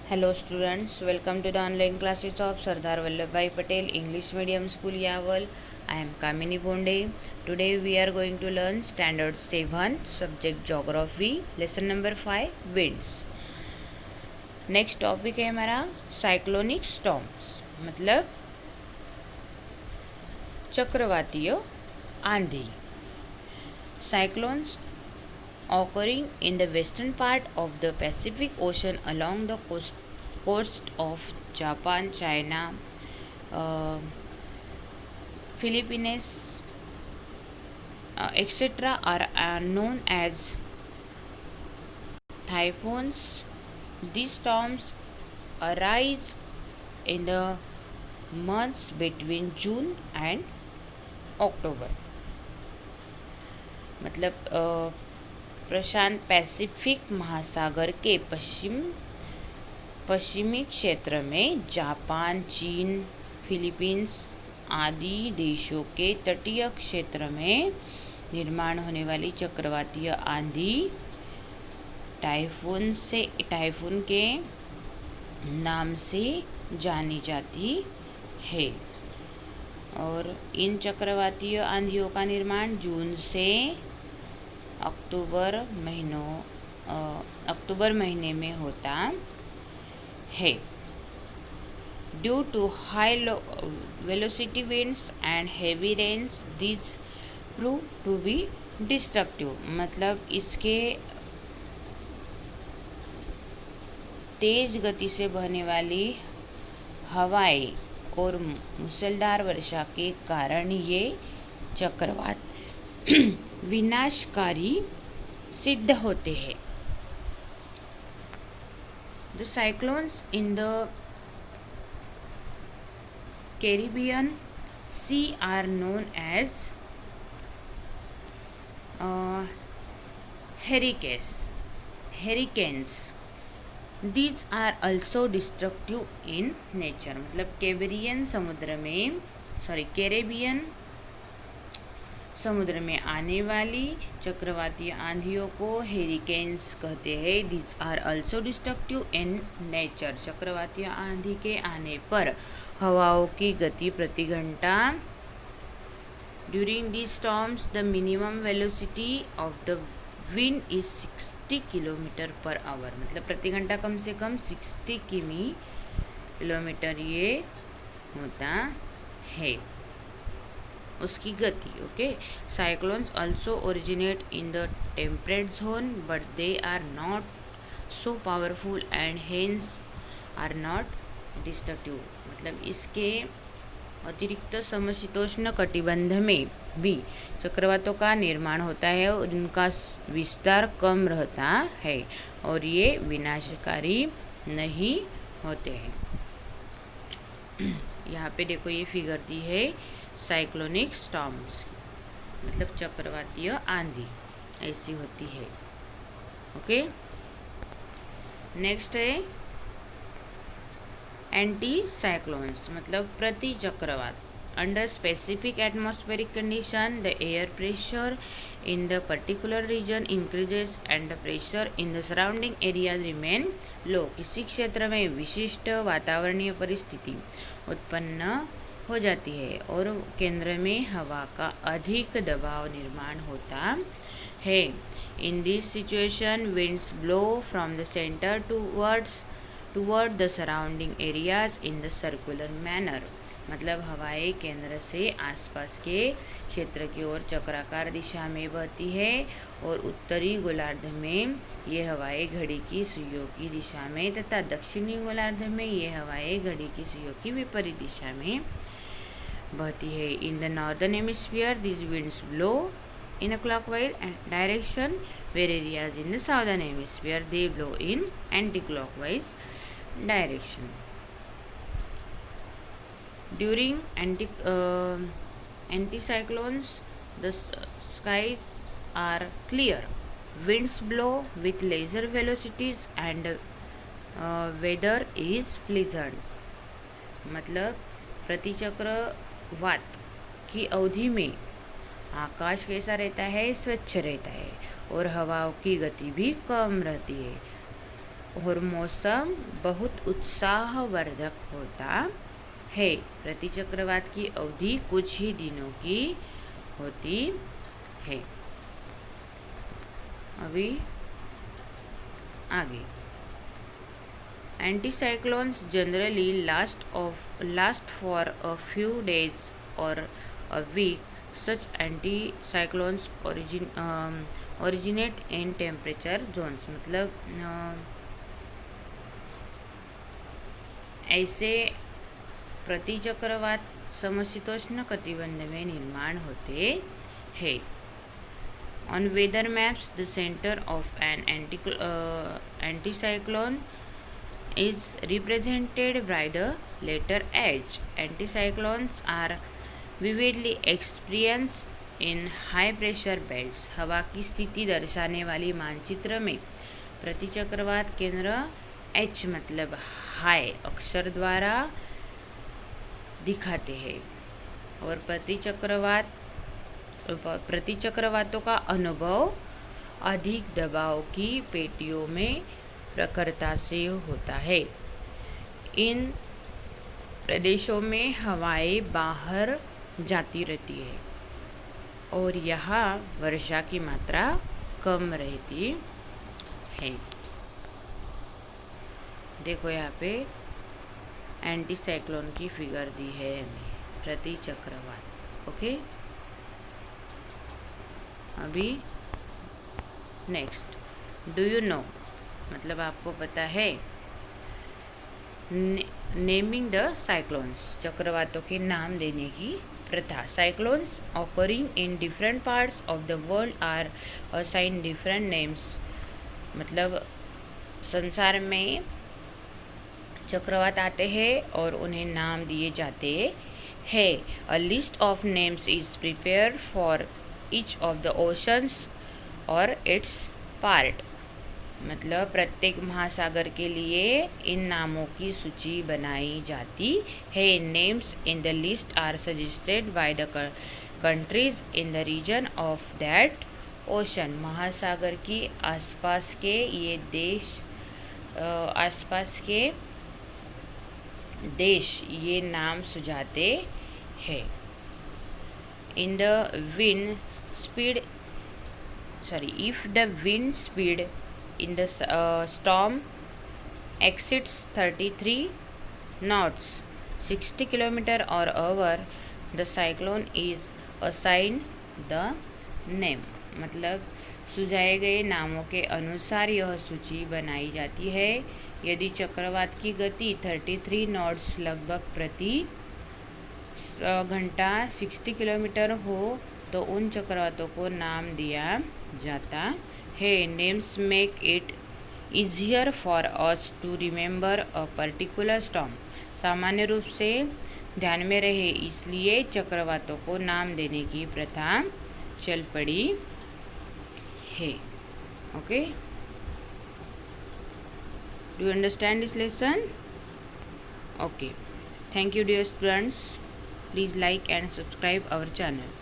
Hello students, welcome to the online classes of Sardar Vallabhbhai Patel English Medium School Yaval. I am Kamini Bonde. Today we are going to learn Standard 7 Subject Geography Lesson number 5 Winds. Next topic है हमारा cyclonic storms मतलब चक्रवातीय आंधी. Cyclones occurring in the western part of the Pacific Ocean along the coast of Japan, China, Philippines, etc. are known as typhoons. These storms arise in the months between June and October. मतलब प्रशांत Pacific महासागर के पश्चिमी क्षेत्र में Japan, चीन, Philippines आदि देशों के तटीय क्षेत्र में निर्माण होने वाली चक्रवातीय आंधी टाइफून के नाम से जानी जाती है. और इन चक्रवातीय आंधियों का निर्माण जून से अक्टूबर महीने में होता है. Due to high velocity winds and heavy rains this prove to be destructive. मतलब इसके तेज गति से बहने वाली हवाएं और मूसलाधार वर्षा के कारण ये चक्रवात विनाशकारी सिद्ध होते हैं. The cyclones in the Caribbean sea are known as hurricanes. These are also destructive in nature. मतलब कैरेबियन समुद्र में आने वाली चक्रवातीय आंधियों को हेरिकेन्स कहते हैं. These are also destructive in nature. चक्रवातीय आंधी के आने पर हवाओं की गति प्रति घंटा During these storms, the minimum velocity of the wind is 60 kilometre per hour. मतलब प्रति घंटा कम से कम 60 किलोमीटर ये होता है उसकी गति. Okay. Cyclones also originate in the temperate zone but they are not so powerful and hence are not destructive. मतलब इसके अतिरिक्त समशीतोष्ण कटिबंध में भी चक्रवातों का निर्माण होता है और इनका विस्तार कम रहता है और ये विनाशकारी नहीं होते हैं. यहाँ पे देखो ये फिगर दी है साइक्लोनिक स्टॉर्म्स मतलब चक्रवातीय आंधी ऐसी होती है. ओके. नेक्स्ट है एंटी साइक्लोन्स मतलब प्रति चक्रवात. Under specific atmospheric condition the air pressure in the particular region increases and the pressure in the surrounding areas remain low. किसी क्षेत्र में विशिष्ट वातावरणीय परिस्थिति उत्पन्न हो जाती है और केंद्र में हवा का अधिक दबाव निर्माण होता है. In this situation winds blow from the centre toward the surrounding areas in the circular manner. मतलब हवाएं केंद्र से आसपास के क्षेत्र की ओर चक्राकार दिशा में बहती है और उत्तरी गोलार्ध में ये हवाएं घड़ी की सुइयों की दिशा में तथा दक्षिणी गोलार्ध में ये हवाएं घड़ी की सुइयों की विपरीत दिशा में बहती है. In the northern hemisphere this winds blow in a clockwise direction where areas in the southern hemisphere they blow in anti-clockwise direction. During anticyclones the skies are clear, winds blow with lesser velocities and weather is pleasant. मतलब प्रतिचक्रवात की अवधि में आकाश कैसा रहता है? स्वच्छ रहता है और हवाओं की गति भी कम रहती है. और मौसम बहुत उत्साहवर्धक होता है। प्रति चक्रवात की अवधि कुछ ही दिनों की होती है। अभी आगे, anticyclones generally last for a few days और a week. Such anticyclones originate in temperature zones. मतलब ऐसे प्रतिचक्रवात समशीतोष्ण कटिबंध में निर्माण होते हैं. On weather maps, the center of an anticyclone is represented by the letter H. Anticyclones are vividly experienced in high pressure belts. हवा की स्थिति दर्शाने वाली मानचित्र में प्रतिचक्रवात केंद्र H मतलब हाई अक्षर द्वारा दिखाते हैं और प्रतिचक्रवातों का अनुभव अधिक दबाव की पेटियों में प्रखरता से होता है. इन प्रदेशों में हवाएं बाहर जाती रहती है और यहाँ वर्षा की मात्रा कम रहती है. देखो यहाँ पे एंटीसाइक्लोन की फिगर दी है हमें प्रति चक्रवात. ओके, अभी नेक्स्ट, डू यू नो मतलब आपको पता है. नेमिंग द साइक्लोन्स, चक्रवातों के नाम देने की प्रथा. Cyclones occurring in different parts of the world are assign different names. मतलब संसार में चक्रवात आते हैं और उन्हें नाम दिए जाते हैं. A list of names is prepared for each of the oceans और इट्स पार्ट. मतलब प्रत्येक महासागर के लिए इन नामों की सूची बनाई जाती है. Names in the list are suggested by the countries in the region of that ocean. महासागर की आसपास के ये देश ये नाम सुझाते हैं. In the wind speed if the wind speed in the storm exceeds 33 knots 60 km or hour, the cyclone is assigned the name. मतलब सुझाए गए नामों के अनुसार यह सूची बनाई जाती है. यदि चक्रवात की गति 33 नॉट्स लगभग प्रति घंटा 60 किलोमीटर हो तो उन चक्रवातों को नाम दिया जाता है. Names make it easier for us to remember a particular storm. सामान्य रूप से ध्यान में रहे इसलिए चक्रवातों को नाम देने की प्रथा चल पड़ी है. Okay, do you understand this lesson? Okay, thank you dear students. Please like and subscribe our channel.